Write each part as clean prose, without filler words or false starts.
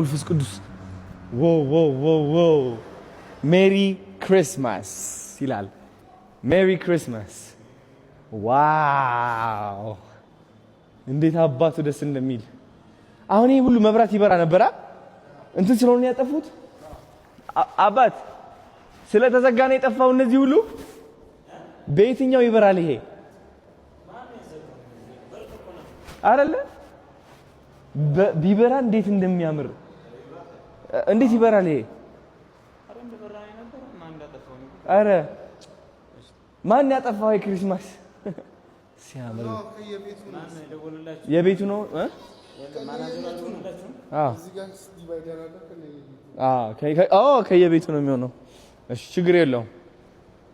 መንፈስ ቅዱስ ዎ ሜሪ ክሪስማስ ይላል። ሜሪ ክሪስማስ ዋው! እንዴት አባቱ ደስ እንደሚል። አሁን ይሄ ሁሉ መብራት ይበራ ነበራ እንትን ስለሆነ ያጠፉት አባት ስለተዘጋ ነው የጠፋው። እነዚህ ሁሉ በየትኛው ይበራል ይሄ አይደለ? ቢበራ እንዴት እንደሚያምር እንዴት ይበራል ይሄ? አረ ማን ያጠፋው የክሪስማስ ሲያምር የቤቱ ነው ከየቤቱ ነው የሚሆነው። እሺ ችግር የለውም።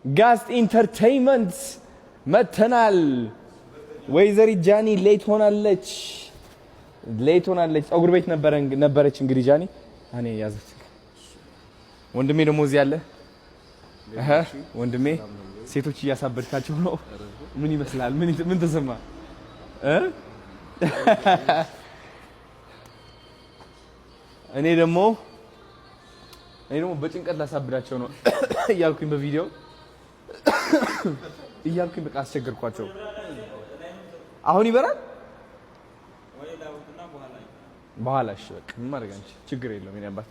ጋስት ኢንተርቴይንመንት መተናል። ወይዘሪት ጃኒ ሌት ሆናለች። ፀጉር ቤት ነበረች እንግዲህ ጃኒ እኔ ያዘች። ወንድሜ ደግሞ እዚህ አለ። ወንድሜ ሴቶች እያሳበድካቸው ነው። ምን ይመስላል? ምን ተሰማ? እኔ ደግሞ በጭንቀት ላሳብዳቸው ነው እያልኩኝ በቪዲዮ እያልኩኝ በቃ አስቸገርኳቸው። አሁን ይበራል በኋላ። እሺ በቃ ምን ማድረግ አንቺ ችግር የለውም። እኔ አባት